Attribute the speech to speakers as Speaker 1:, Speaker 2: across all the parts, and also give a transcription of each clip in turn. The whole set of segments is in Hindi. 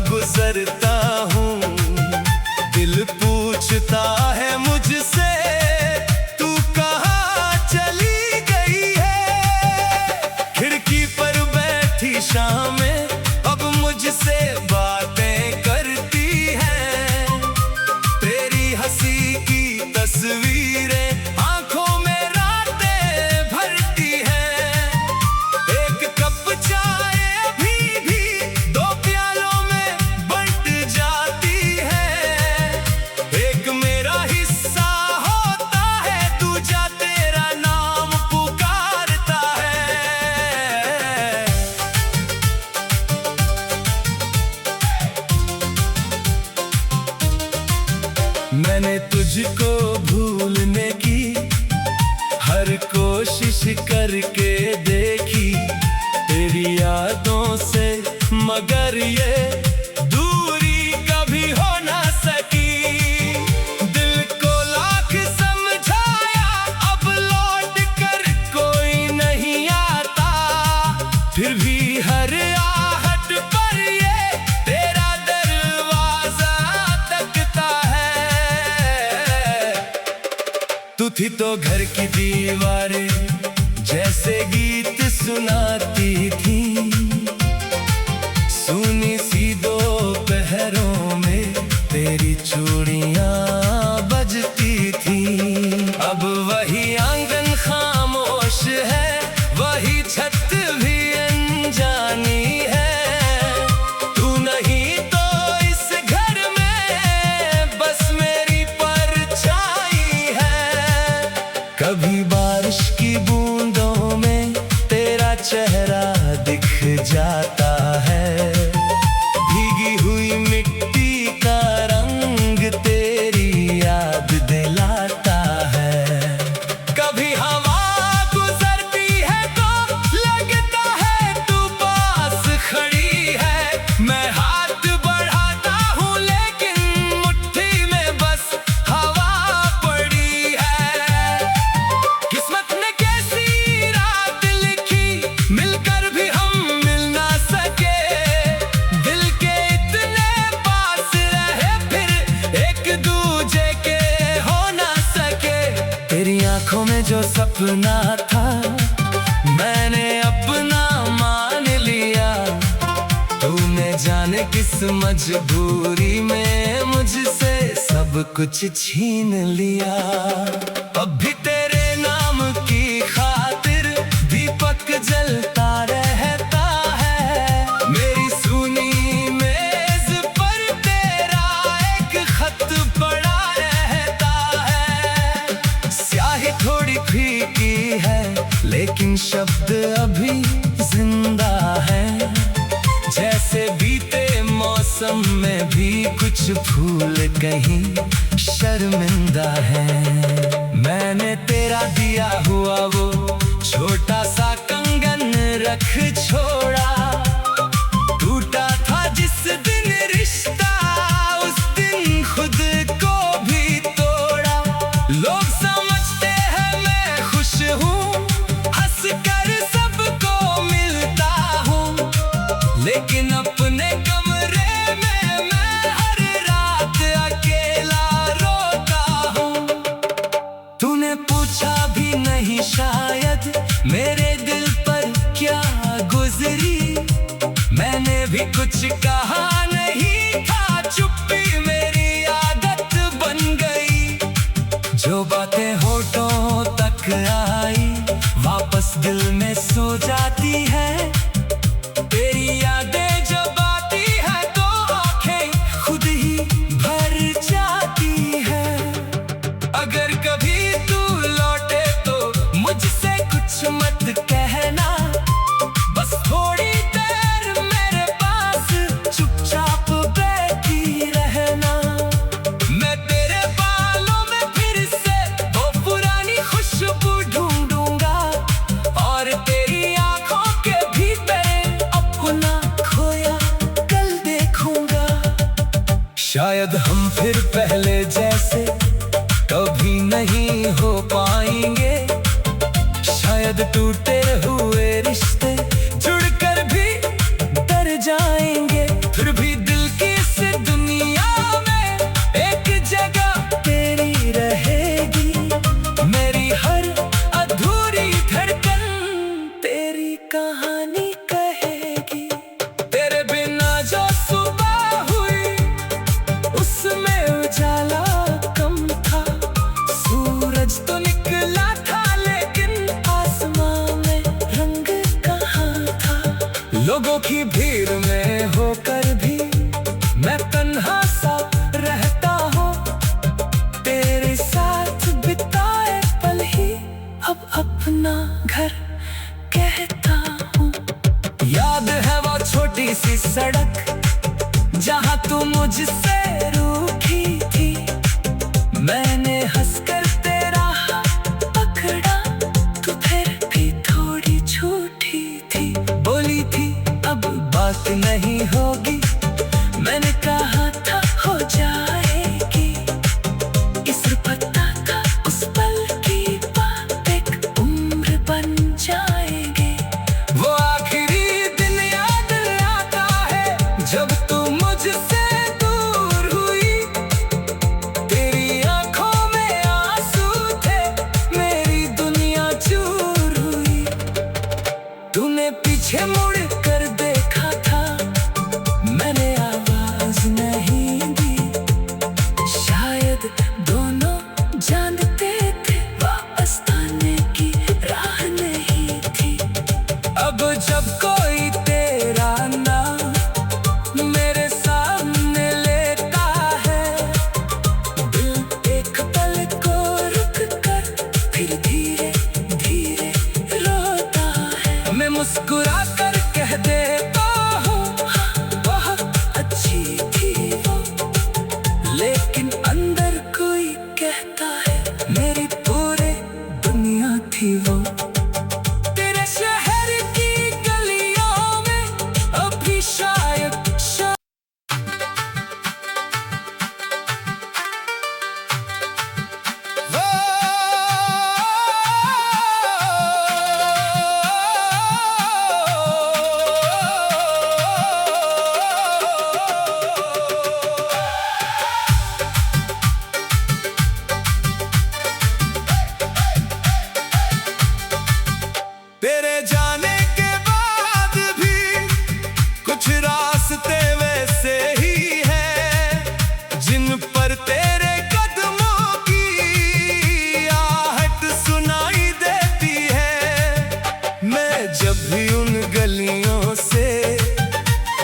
Speaker 1: गुजरता हूँ, दिल पूछता है मुझसे तू कहाँ चली गई है। खिड़की पर बैठी शामें अब मुझसे बातें करती हैं, तेरी हंसी की तस्वीरें आंखों में रातें भरती हैं। एक कप चाय भी दो प्यालों में बंट जाती है। एक मेरा हिस्सा होता है दूजा तेरा नाम पुकारता है। मैंने तुझको भूलने की हर कोशिश करके देखी, तेरी यादों से मगर ये दूरी कभी हो ना सकी। दिल को लाख समझाया अब लौट कर कोई नहीं आता, फिर भी हर आहट पर ये तेरा दरवाजा तकता है। तू थी तो घर की दीवारें जैसे गीत सुनाती थी, सुनी सी दोपहरों में तेरी चूड़ियां बजती थी। अब वही आंगन खामोश है, वही छत भी अनजानी है। तू नहीं तो इस घर में बस मेरी परछाई है। कभी बारिश की बूंदों में तेरा चेहरा दिख जाता है, भीगी हुई मिट्टी का रंग तेरी याद दिलाता है। कभी हवा गुजरती है तो लगता है तू पास खड़ी है। मैं हाथ बढ़ाता हूँ लेकिन मुट्ठी में बस हवा पड़ी है। किस्मत ने कैसी रात लिखी, मिलकर भी हम मिल ना सके। दिल के इतने पास रहे फिर एक दूजे के हो ना सके। तेरी आंखों में जो सपना था मैंने अपना मान लिया, तूने जाने किस मजबूरी में मुझसे सब कुछ छीन लिया। अब भी तेरे नाम की खातिर दीपक जलता रहता है। मेरी सूनी मेज पर तेरा एक खत पड़ा रहता है। स्याही थोड़ी फीकी है लेकिन शब्द अभी जिंदा है। जैसे बीते मौसम में भी कुछ फूल कहीं शर्मिंदा है। मैंने तेरा दिया हुआ वो छोटा सा कंगन रख छोड़ा, टूटा था जिस दिन रिश्ता उस दिन खुद को भी तोड़ा। लोग समझते हैं मैं खुश हूँ, हंस कर सबको मिलता हूँ, लेकिन अपने कमरे में मैं हर रात अकेला रोता हूँ। तूने पूछा भी नहीं शायद मेरे दिल पर क्या गुजरी, मैंने भी कुछ कहा नहीं था, चुप्पी मेरी आदत बन गई। जो बातें होठों तक आई वापस दिल में सो जाती है। तेरी यादें जब आती है तो आंखें खुद ही भर जाती है। अगर कभी तू लौटे तो मुझसे कुछ मत कहना, बस थोड़ी देर मेरे पास चुपचाप बैठी रहना। मैं तेरे बालों में फिर से वो पुरानी खुशबू ढूंढूंगा और तेरी आंखों के भीतर अपना खोया कल देखूंगा। शायद हम फिर पहले जैसे कभी नहीं हो पाएंगे, शायद टूटे हुए रिश्ते जुड़कर भी डर जाएंगे। फिर भी दिल जहां तू मुझसे रूठी थी, मैंने हंसकर तेरा हाथ पकड़ा, तू फिर भी थोड़ी झूठी थी। बोली थी अब बात नहीं होगी, मैंने कहा था हो जाएगी। इस पता था उस पल की बात एक उम्र बन जाएगी। वो आखिरी दिन याद आता है जब तू मुझसे दूर हुई, तेरी आंखों में आंसू थे, मेरी दुनिया चूर हुई। तूने पीछे मुड़ कर देखा था, मैंने आवाज नहीं दी, शायद दोनों जानते थे वापस आने की राह नहीं थी। अब जब कोई तेरा नाम मेरे सामने लेता है, दिल एक पल को रुक कर फिर धीरे धीरे रोता है। मैं मुस्कुरा कर कह देता हूँ बहुत अच्छी थी वो, लेकिन अंदर कोई कहता है मेरी पूरी दुनिया थी वो। तेरे शहर की गलियों में अभी शायद तेरे जाने के बाद भी कुछ रास्ते वैसे ही हैं, जिन पर तेरे कदमों की आहट सुनाई देती है। मैं जब भी उन गलियों से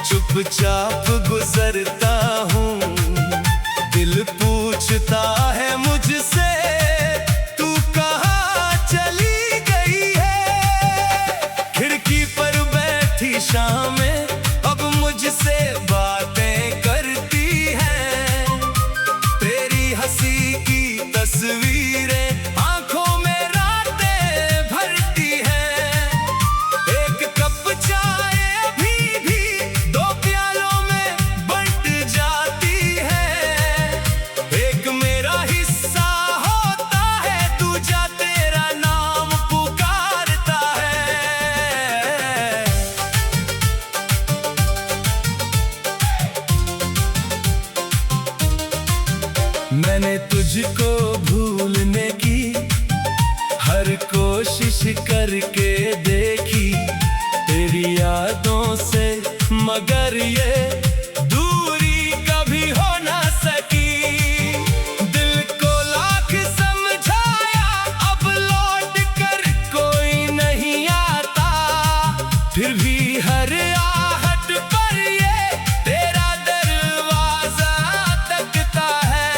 Speaker 1: चुपचाप गुजरता हूँ, दिल पूछता है मुझसे तू कहाँ चली गई है। खिड़की पर बैठी शामें अब मुझसे बातें करती हैं, तेरी हंसी की तस्वीरें आंखों में रातें भरती हैं। एक कप चाय भी दो प्यालों में बंट जाती है। एक मेरा हिस्सा होता है, दूजा तेरा नाम पुकारता है। मैंने तुझको भूलने की हर कोशिश करके देखी, तेरी यादों से मगर ये दूरी कभी हो ना सकी। दिल को लाख समझाया अब लौट कर कोई नहीं आता, फिर भी हर आहट पर ये तेरा दरवाजा तकता है।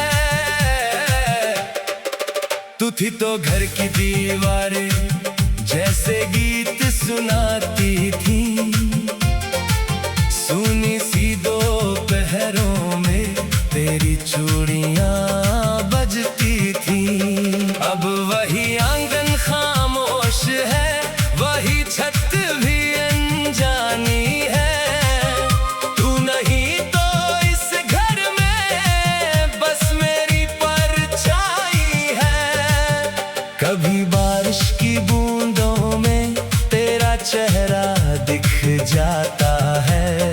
Speaker 1: तू थी तो घर की दीवारें जैसे गीत सुनाती थी, सुनी सी दोपहरों में तेरी चूड़ियां बजती थी। अब वही आंगन खामोश है, वही छत भी अनजानी है। तू नहीं तो इस घर में बस मेरी परछाई है। कभी बारिश की बूंदों में तेरा चेहरा दिख जाता है,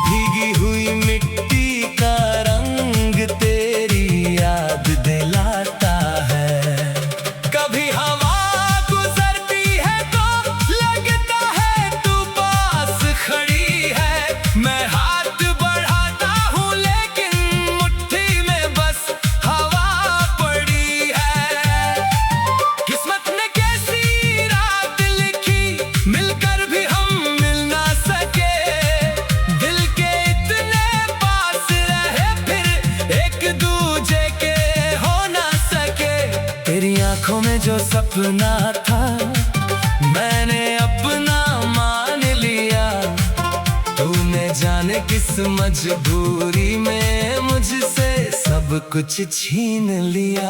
Speaker 1: भीगी हुई मिट्टी का रंग तेरी याद दिलाता है। कभी हवा गुजरती है तो लगता है तू पास खड़ी है, मैं हाथ बढ़ाता हूँ लेकिन मुट्ठी में बस हवा पड़ी है। किस्मत ने कैसी रात लिखी, मिलकर भी हम मिल ना सके। दिल के इतने पास रहे फिर एक दूजे के हो ना सके। तेरी आंखों में जो सपना था मैंने अपना मान लिया, तूने जाने के किस मजबूरी में मुझसे सब कुछ छीन लिया।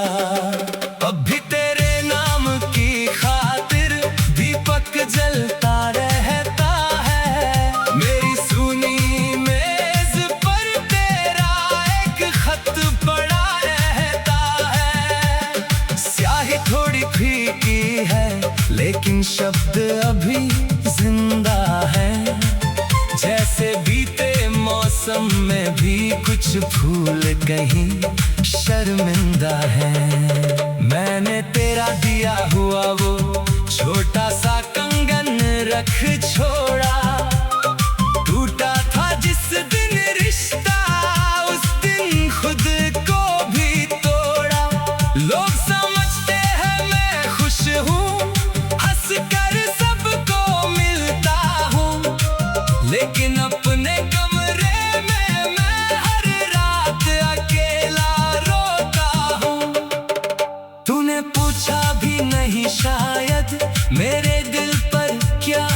Speaker 1: अब भी तेरे नाम की खातिर दीपक जलता रहता है। मेरी सूनी मेज पर तेरा एक खत पड़ा रहता है। स्याही थोड़ी फीकी है लेकिन शब्द अभी जिंदा है। जैसे बीते मौसम में भी कुछ फूल कहीं शर्मिंदा है। मैंने तेरा दिया हुआ वो छोटा सा कंगन रख छोड़ा। टूटा था जिस दिन रिश्ता उस दिन खुद को भी तोड़ा। लोग समझते हैं मैं खुश हूँ, हंस कर सबको मिलता हूँ, लेकिन अपने कमरे में मैं हर रात अकेला रोता हूँ। तूने पूछा भी नहीं शायद मेरे दिल पर क्या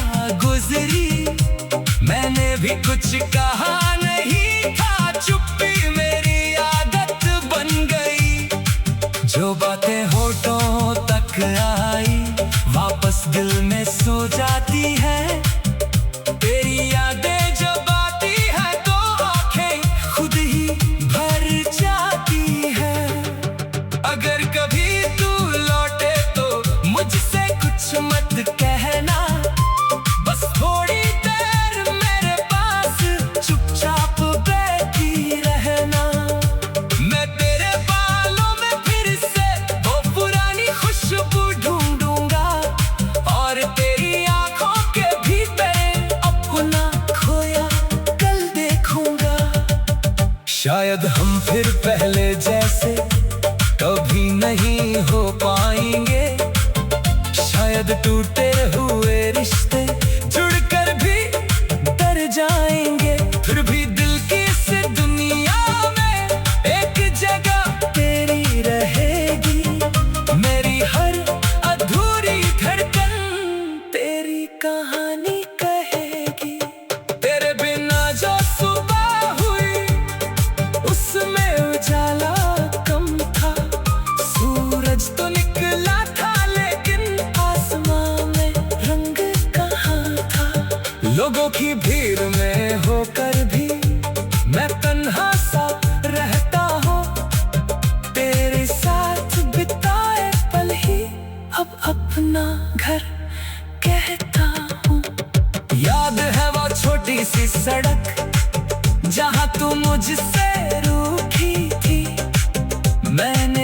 Speaker 1: गुजरी। मैंने भी कुछ कहा नहीं था, चुप्पी मेरी आदत बन गई। जो बातें होठों तक आई वापस दिल में सो जाती है। तेरी यादें जब आती है तो आंखें खुद ही भर जाती है। अगर कभी तू लौटे तो मुझसे कुछ मत कहना, बस थोड़ी देर मेरे पास चुपचाप बैठी रहना। मैं तेरे बालों में फिर से वो पुरानी खुशबू ढूंढूंगा और तेरी आंखों के भीतर अपना खोया कल देखूंगा। शायद हम फिर पहले जैसे कभी नहीं हो पाएंगे। शायद टूटे हुए रिश्ते जुड़कर भी डर जाएंगे। फिर भी दिल की इस दुनिया में एक जगह तेरी रहेगी। मेरी हर अधूरी धड़कन तेरी कहानी कहेगी। तेरे बिना जो सुबह हुई उसमें उजाला कम था। सूरज तो निकला था लेकिन आसमां में रंग कहाँ था। लोगों की भीड़ में होकर भी मैं तन्हा सा रहता हूँ। तेरे साथ बिताए पल ही अब अपना घर कहता हूँ। याद है वो छोटी सी सड़क जहाँ तू मुझसे रूठी थी। मैंने